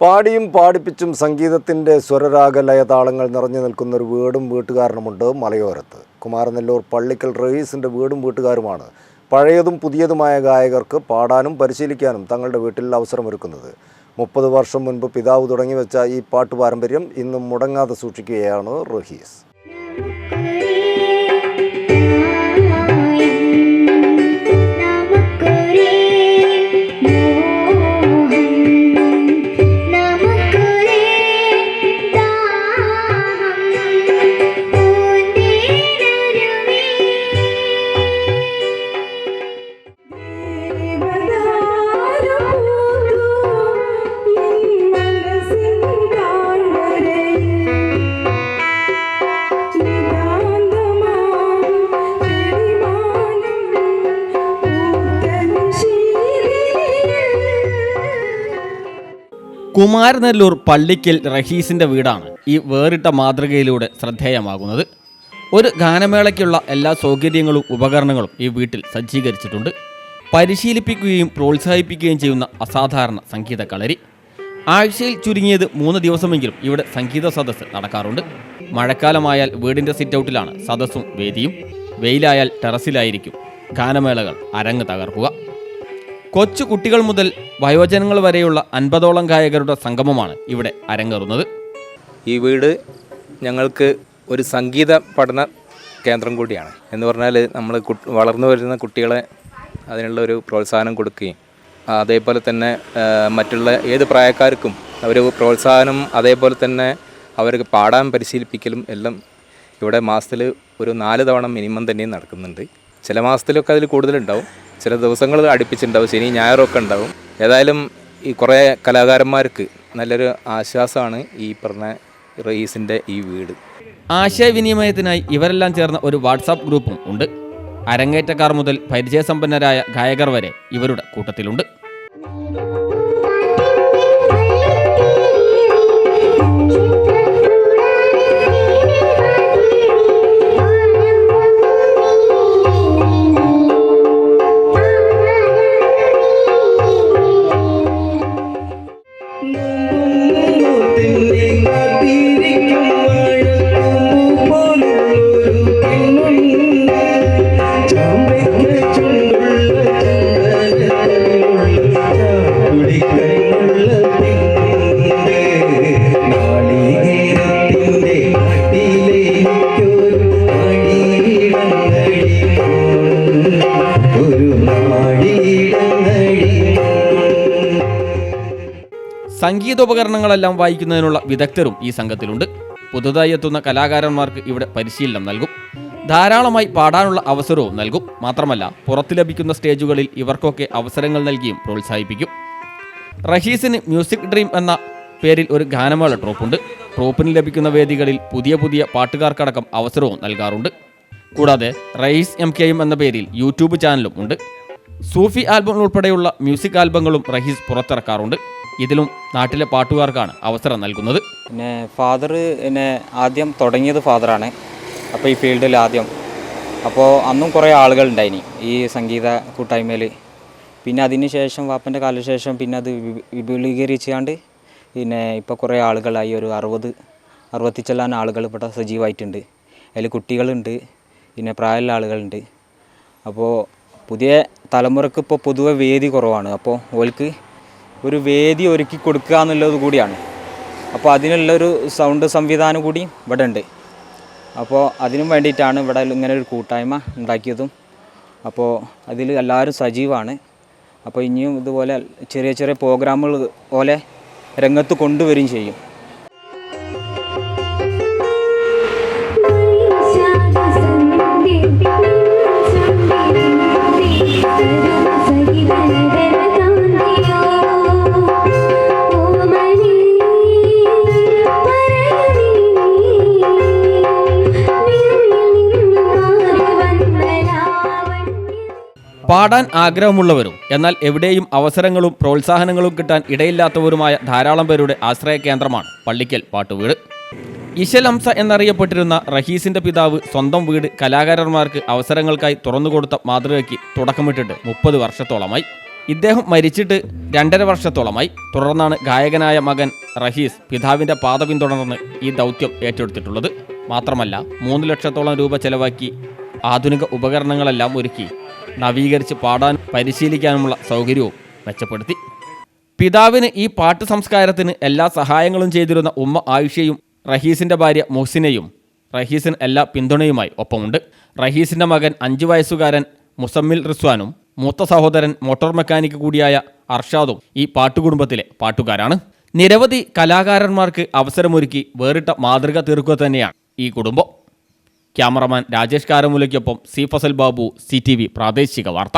പാടിയും പാടിപ്പിച്ചും സംഗീതത്തിൻ്റെ സ്വരരാഗലയ താളങ്ങൾ നിറഞ്ഞു നിൽക്കുന്നൊരു വീടും വീട്ടുകാരനുമുണ്ട് മലയോരത്ത്. കുമാരനെല്ലൂർ പള്ളിക്കൽ റഹീസിൻ്റെ വീടും വീട്ടുകാരുമാണ് പഴയതും പുതിയതുമായ ഗായകർക്ക് പാടാനും പരിശീലിക്കാനും തങ്ങളുടെ വീട്ടിൽ അവസരമൊരുക്കുന്നത്. 30 വർഷം മുൻപ് പിതാവ് തുടങ്ങിവെച്ച ഈ പാട്ടു പാരമ്പര്യം ഇന്നും മുടങ്ങാതെ സൂക്ഷിക്കുകയാണ് റഹീസ്. കുമാരനെല്ലൂർ പള്ളിക്കൽ റഹീസിൻ്റെ വീടാണ് ഈ വേറിട്ട മാതൃകയിലൂടെ ശ്രദ്ധേയമാകുന്നത്. ഒരു ഗാനമേളയ്ക്കുള്ള എല്ലാ സൗകര്യങ്ങളും ഉപകരണങ്ങളും ഈ വീട്ടിൽ സജ്ജീകരിച്ചിട്ടുണ്ട്. പരിശീലിപ്പിക്കുകയും പ്രോത്സാഹിപ്പിക്കുകയും ചെയ്യുന്ന അസാധാരണ സംഗീത കളരി. ആഴ്ചയിൽ ചുരുങ്ങിയത് 3 ദിവസമെങ്കിലും ഇവിടെ സംഗീത സദസ്സ് നടക്കാറുണ്ട്. മഴക്കാലമായാൽ വീടിൻ്റെ സിറ്റൗട്ടിലാണ് സദസ്സും വേദിയും. വെയിലായാൽ ടെറസിലായിരിക്കും ഗാനമേളകൾ അരങ്ങ് തകർക്കുക. കൊച്ചു കുട്ടികൾ മുതൽ വയോജനങ്ങൾ വരെയുള്ള 50ഓളം ഗായകരുടെ സംഗമമാണ് ഇവിടെ അരങ്ങേറുന്നത്. ഈ വീട് ഞങ്ങൾക്ക് ഒരു സംഗീത പഠന കേന്ദ്രം കൂടിയാണ്. എന്ന് പറഞ്ഞാൽ നമ്മൾ വളർന്നു വരുന്ന കുട്ടികളെ അതിനുള്ള ഒരു പ്രോത്സാഹനം കൊടുക്കുകയും അതേപോലെ തന്നെ മറ്റുള്ള ഏത് പ്രായക്കാർക്കും ഒരു പ്രോത്സാഹനം, അതേപോലെ തന്നെ അവർക്ക് പാടാൻ പരിശീലിപ്പിക്കലും എല്ലാം ഇവിടെ മാസത്തിൽ ഒരു 4 തവണ മിനിമം തന്നെ നടക്കുന്നുണ്ട്. ചില മാസത്തിലൊക്കെ അതിൽ കൂടുതലുണ്ടാവും, ചില ദിവസങ്ങൾ അടുപ്പിച്ചുണ്ടാവും, ശനി ഞായറൊക്കെ ഉണ്ടാവും. ഏതായാലും ഈ കുറേ കലാകാരന്മാർക്ക് നല്ലൊരു ആശ്വാസമാണ് ഈ പറഞ്ഞ റഹീസിൻ്റെ ഈ വീട്. ആശയവിനിമയത്തിനായി ഇവരെല്ലാം ചേർന്ന ഒരു വാട്സാപ്പ് ഗ്രൂപ്പും ഉണ്ട്. അരങ്ങേറ്റക്കാർ മുതൽ പരിചയസമ്പന്നരായ ഗായകർ വരെ ഇവരുടെ കൂട്ടത്തിലുണ്ട്. സംഗീതോപകരണങ്ങളെല്ലാം വായിക്കുന്നതിനുള്ള വിദഗ്ധരും ഈ സംഘത്തിലുണ്ട്. പുതുതായി എത്തുന്ന കലാകാരന്മാർക്ക് ഇവിടെ പരിശീലനം നൽകും. ധാരാളമായി പാടാനുള്ള അവസരവും നൽകും. മാത്രമല്ല, പുറത്ത് ലഭിക്കുന്ന സ്റ്റേജുകളിൽ ഇവർക്കൊക്കെ അവസരങ്ങൾ നൽകിയും പ്രോത്സാഹിപ്പിക്കും. റഹീസിന് മ്യൂസിക് ഡ്രീം എന്ന പേരിൽ ഒരു ഗാനമേള ട്രൂപ്പുണ്ട്. ട്രൂപ്പിന് ലഭിക്കുന്ന വേദികളിൽ പുതിയ പാട്ടുകാർക്കടക്കം അവസരവും നൽകാറുണ്ട്. കൂടാതെ റഹീസ് MKM എന്ന പേരിൽ യൂട്യൂബ് ചാനലും ഉണ്ട്. സൂഫി ആൽബം ഉൾപ്പെടെയുള്ള മ്യൂസിക് ആൽബങ്ങളും റഹീസ് പുറത്തിറക്കാറുണ്ട്. ഇതിലും നാട്ടിലെ പാട്ടുകാർക്കാണ് അവസരം നൽകുന്നത്. പിന്നെ ഫാദർ എന്നെ ആദ്യം തുടങ്ങിയത് ഫാദറാണ്. അപ്പോൾ ഈ ഫീൽഡിൽ ആദ്യം അന്നും കുറേ ആളുകളുണ്ടായിനി ഈ സംഗീത കൂട്ടായ്മയിൽ. പിന്നെ അതിന് ശേഷം വാപ്പൻ്റെ കാലശേഷം പിന്നെ അത് വിപുലീകരിച്ചാണ്ട് പിന്നെ ഇപ്പോൾ കുറേ ആളുകളായി. ഒരു 60 ചെല്ലാൻ ആളുകൾ ഇവിടെ സജീവമായിട്ടുണ്ട്. അതിൽ കുട്ടികളുണ്ട്, പിന്നെ പ്രായമുള്ള ആളുകളുണ്ട്. അപ്പോൾ പുതിയ തലമുറക്ക് ഇപ്പോൾ പൊതുവെ വേദി കുറവാണ്. അപ്പോൾ ഓൽക്ക് ഒരു വേദി ഒരുക്കി കൊടുക്കുക എന്നുള്ളത് കൂടിയാണ്. അപ്പോൾ അതിനുള്ളൊരു സൗണ്ട് സംവിധാനം കൂടി ഇവിടെ ഉണ്ട്. അപ്പോൾ അതിനും വേണ്ടിയിട്ടാണ് ഇവിടെ ഇങ്ങനെ ഒരു കൂട്ടായ്മ ഉണ്ടാക്കിയതും. അപ്പോൾ അതിൽ എല്ലാവരും സജീവമാണ്. അപ്പോൾ ഇനിയും ഇതുപോലെ ചെറിയ പ്രോഗ്രാമുകൾ പോലെ രംഗത്ത് കൊണ്ടുവരികയും ചെയ്യും. പാടാൻ ആഗ്രഹമുള്ളവരും എന്നാൽ എവിടെയും അവസരങ്ങളും പ്രോത്സാഹനങ്ങളും കിട്ടാൻ ഇടയില്ലാത്തവരുമായ ധാരാളം പേരുടെ ആശ്രയ കേന്ദ്രമാണ് പള്ളിക്കൽ പാട്ടുവീട്. ഇശൽ ഹംസ എന്നറിയപ്പെട്ടിരുന്ന റഹീസിൻ്റെ പിതാവ് സ്വന്തം വീട് കലാകാരന്മാർക്ക് അവസരങ്ങൾക്കായി തുറന്നുകൊടുത്ത മാതൃകയ്ക്ക് തുടക്കമിട്ടിട്ട് 30 വർഷത്തോളമായി. ഇദ്ദേഹം മരിച്ചിട്ട് 2.5 വർഷത്തോളമായി. തുടർന്നാണ് ഗായകനായ മകൻ റഹീസ് പിതാവിൻ്റെ പാത പിന്തുടർന്ന് ഈ ദൗത്യം ഏറ്റെടുത്തിട്ടുള്ളത്. മാത്രമല്ല 3 ലക്ഷത്തോളം രൂപ ചെലവാക്കി ആധുനിക ഉപകരണങ്ങളെല്ലാം ഒരുക്കി നവീകരിച്ച് പാടാൻ പരിശീലിക്കാനുമുള്ള സൗകര്യവും മെച്ചപ്പെടുത്തി. പിതാവിന് ഈ പാട്ട് സംസ്കാരത്തിന് എല്ലാ സഹായങ്ങളും ചെയ്തിരുന്ന ഉമ്മ ആയിഷയും റഹീസിൻ്റെ ഭാര്യ മുഹ്സിനയും റഹീസിന് എല്ലാ പിന്തുണയുമായി ഒപ്പമുണ്ട്. റഹീസിൻ്റെ മകൻ 5 വയസ്സുകാരൻ മുസമ്മിൽ റിസ്വാനും മൂത്ത സഹോദരൻ മോട്ടോർ മെക്കാനിക് കൂടിയായ അർഷാദും ഈ പാട്ടുകുടുംബത്തിലെ പാട്ടുകാരാണ്. നിരവധി കലാകാരന്മാർക്ക് അവസരമൊരുക്കി വേറിട്ട മാതൃക തീർക്കുക തന്നെയാണ് ഈ കുടുംബം. ക്യാമറമാൻ രാജേഷ് കാരമൂലയ്ക്കൊപ്പം സി ഫസൽ ബാബു, CTV പ്രാദേശിക വാർത്ത.